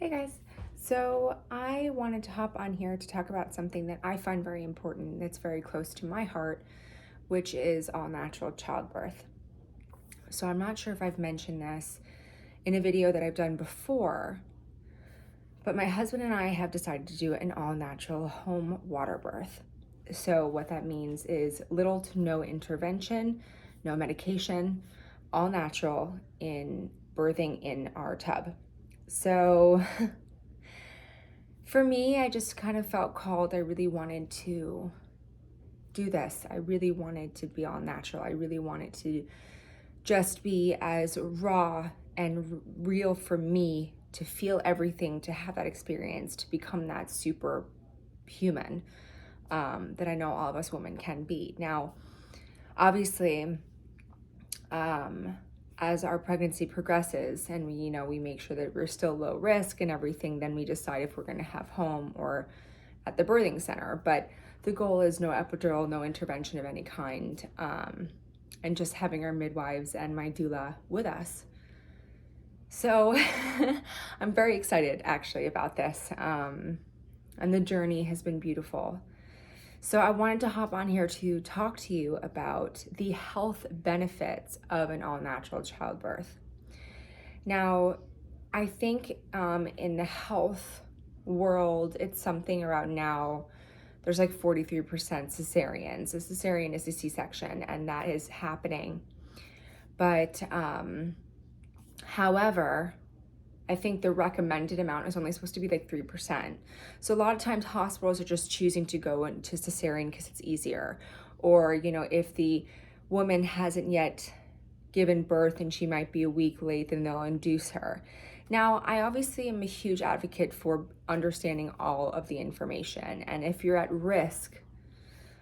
Hey guys. So I wanted to hop on here to talk about something that I find very important that's very close to my heart, which is all natural childbirth. So I'm not sure if I've mentioned this in a video that I've done before, but my husband and I have decided to do an all natural home water birth. So what that means is little to no intervention, no medication, all natural in birthing in our tub. So for me, I just kind of felt called. I really wanted to do this. I really wanted to be all natural. I really wanted to just be as raw and real for me, to feel everything, to have that experience, to become that super human that I know all of us women can be. Now, obviously, as our pregnancy progresses and we make sure that we're still low risk and everything, then we decide if we're going to have home or at the birthing center. But the goal is no epidural, no intervention of any kind, and just having our midwives and my doula with us. So I'm very excited actually about this, and the journey has been beautiful. So I wanted to hop on here to talk to you about the health benefits of an all-natural childbirth. Now, I think in the health world, it's something around now, there's like 43% cesareans. A cesarean is a C-section, and that is happening. But however, I think the recommended amount is only supposed to be like 3%. So a lot of times hospitals are just choosing to go into cesarean because it's easier. Or, if the woman hasn't yet given birth and she might be a week late, then they'll induce her. Now, I obviously am a huge advocate for understanding all of the information. And if you're at risk,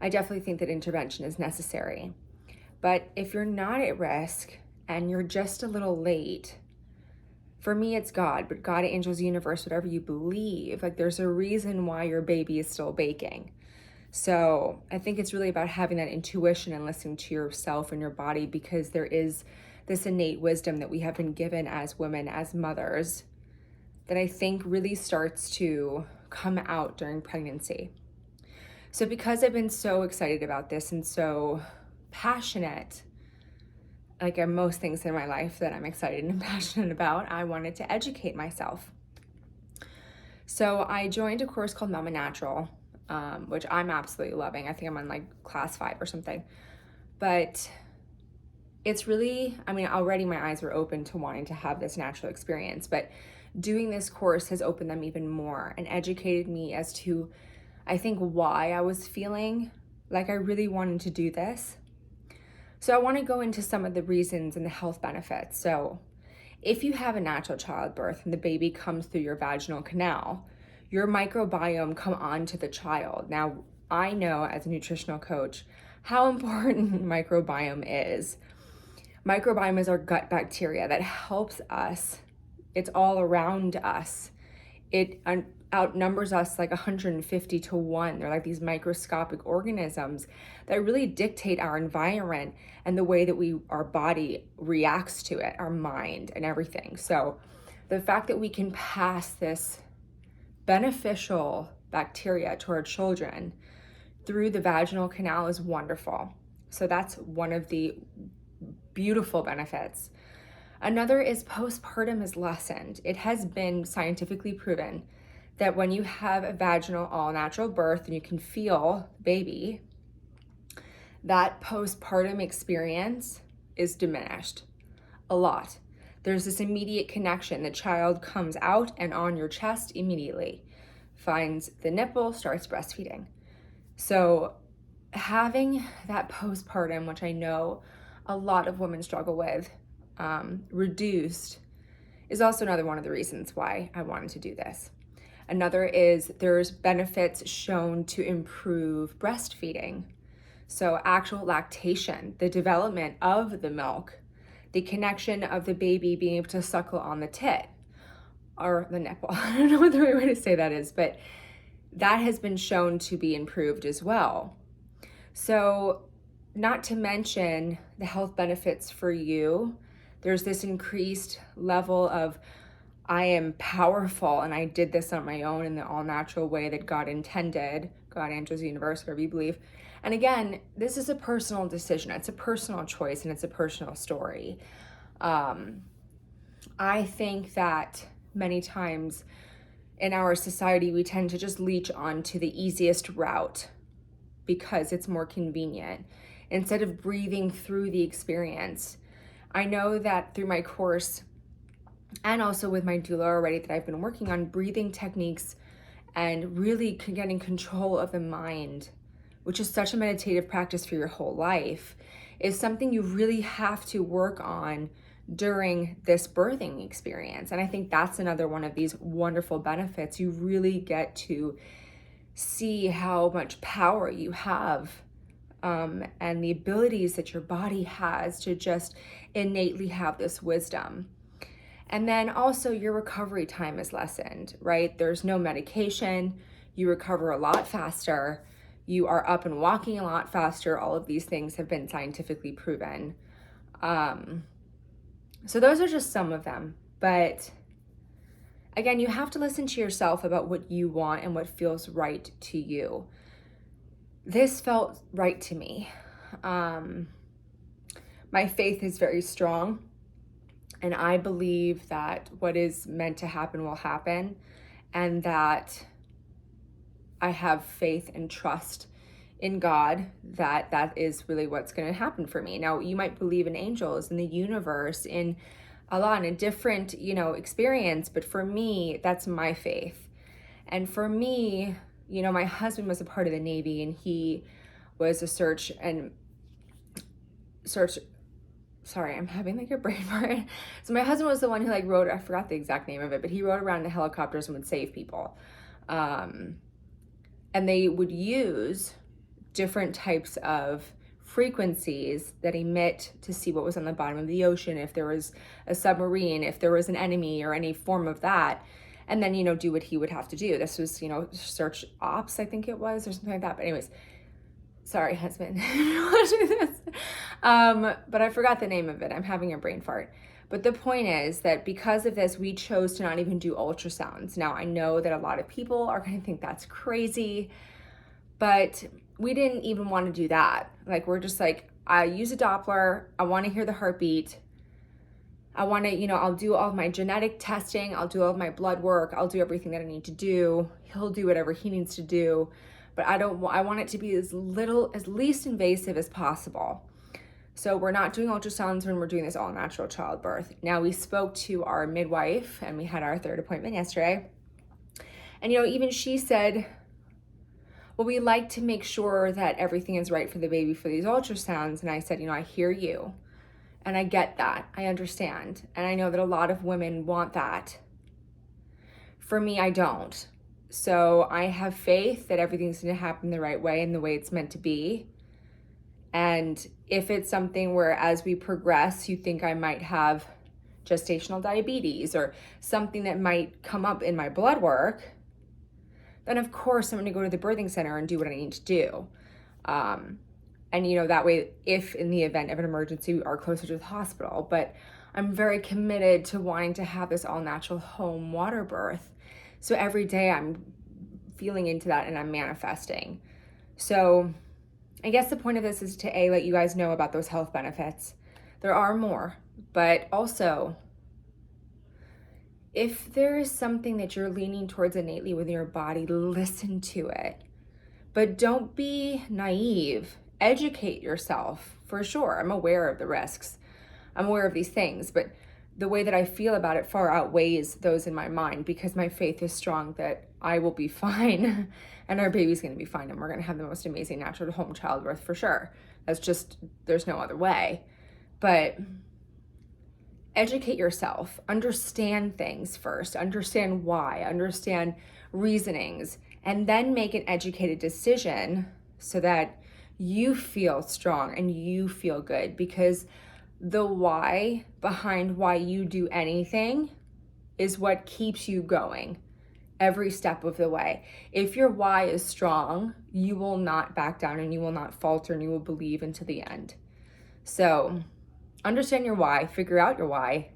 I definitely think that intervention is necessary. But if you're not at risk and you're just a little late, for me, it's God, but God, angels, universe, whatever you believe, like there's a reason why your baby is still baking. So I think it's really about having that intuition and listening to yourself and your body, because there is this innate wisdom that we have been given as women, as mothers, that I think really starts to come out during pregnancy. So because I've been so excited about this and so passionate, like most things in my life that I'm excited and passionate about, I wanted to educate myself. So I joined a course called Mama Natural, which I'm absolutely loving. I think I'm on like class 5 or something. But it's really, already my eyes were open to wanting to have this natural experience, but doing this course has opened them even more and educated me as to, I think, why I was feeling like I really wanted to do this. So I want to go into some of the reasons and the health benefits. So if you have a natural childbirth and the baby comes through your vaginal canal, your microbiome come onto the child. Now, I know as a nutritional coach how important microbiome is. Microbiome is our gut bacteria that helps us. It's all around us. It outnumbers us like 150 to 1. They're like these microscopic organisms that really dictate our environment and the way that our body reacts to it, our mind and everything. So the fact that we can pass this beneficial bacteria to our children through the vaginal canal is wonderful. So that's one of the beautiful benefits. Another is postpartum is lessened. It has been scientifically proven that when you have a vaginal all-natural birth and you can feel the baby, that postpartum experience is diminished a lot. There's this immediate connection. The child comes out and on your chest immediately, finds the nipple, starts breastfeeding. So having that postpartum, which I know a lot of women struggle with, reduced, is also another one of the reasons why I wanted to do this. Another is there's benefits shown to improve breastfeeding. So actual lactation, the development of the milk, the connection of the baby being able to suckle on the tit or the nipple. I don't know what the right way to say that is, but that has been shown to be improved as well. So not to mention the health benefits for you. There's this increased level of I am powerful and I did this on my own in the all natural way that God intended, God, angels, universe, whatever you believe. And again, this is a personal decision. It's a personal choice and it's a personal story. I think that many times in our society, we tend to just leech on to the easiest route because it's more convenient instead of breathing through the experience. I know that through my course and also with my doula already that I've been working on breathing techniques and really getting control of the mind, which is such a meditative practice for your whole life, is something you really have to work on during this birthing experience. And I think that's another one of these wonderful benefits. You really get to see how much power you have, and the abilities that your body has to just innately have this wisdom. And then also your recovery time is lessened, right? There's no medication. You recover a lot faster. You are up and walking a lot faster. All of these things have been scientifically proven. So those are just some of them. But again, you have to listen to yourself about what you want and what feels right to you. This felt right to me. My faith is very strong. And I believe that what is meant to happen will happen, and that I have faith and trust in God that that is really what's going to happen for me. Now, you might believe in angels, in the universe, in Allah, in a different, experience, but for me, that's my faith. And for me, my husband was a part of the Navy, and he was a sorry, I'm having like a brain fart. So my husband was the one who rode, I forgot the exact name of it, but he rode around in helicopters and would save people. And they would use different types of frequencies that emit to see what was on the bottom of the ocean, if there was a submarine, if there was an enemy or any form of that. And then, do what he would have to do. This was, search ops, I think it was, or something like that. But anyways, sorry, husband. But I forgot the name of it. I'm having a brain fart. But the point is that because of this, we chose to not even do ultrasounds. Now, I know that a lot of people are going to think that's crazy, but we didn't even want to do that. We're just I use a Doppler. I want to hear the heartbeat. I want to, I'll do all of my genetic testing. I'll do all of my blood work. I'll do everything that I need to do. He'll do whatever he needs to do. But I want it to be as least invasive as possible. So we're not doing ultrasounds when we're doing this all natural childbirth. Now, we spoke to our midwife and we had our third appointment yesterday. And, even she said, well, we like to make sure that everything is right for the baby for these ultrasounds. And I said, I hear you. And I get that. I understand. And I know that a lot of women want that. For me, I don't. So I have faith that everything's going to happen the right way and the way it's meant to be. And if it's something where as we progress, you think I might have gestational diabetes or something that might come up in my blood work, then of course I'm going to go to the birthing center and do what I need to do. And that way, if in the event of an emergency, we are closer to the hospital. But I'm very committed to wanting to have this all natural home water birth. So every day I'm feeling into that and I'm manifesting. So I guess the point of this is to let you guys know about those health benefits. There are more, but also if there is something that you're leaning towards innately within your body, listen to it. But don't be naive. Educate yourself, for sure. I'm aware of the risks. I'm aware of these things, but the way that I feel about it far outweighs those in my mind because my faith is strong that I will be fine and our baby's going to be fine and we're going to have the most amazing natural home childbirth for sure. There's no other way. But educate yourself, understand things first, understand why, understand reasonings, and then make an educated decision so that you feel strong and you feel good, because the why behind why you do anything is what keeps you going every step of the way. If your why is strong, you will not back down and you will not falter and you will believe until the end. So understand your why, figure out your why,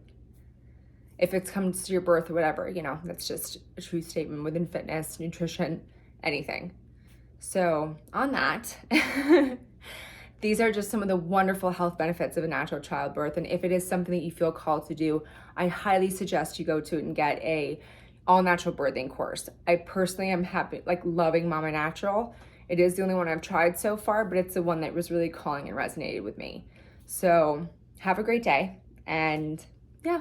if it comes to your birth or whatever, you know, that's just a true statement within fitness, nutrition, anything. So on that, these are just some of the wonderful health benefits of a natural childbirth. And if it is something that you feel called to do, I highly suggest you go to it and get a all natural birthing course. I personally am happy, like loving Mama Natural. It is the only one I've tried so far, but it's the one that was really calling and resonated with me. So have a great day. And yeah.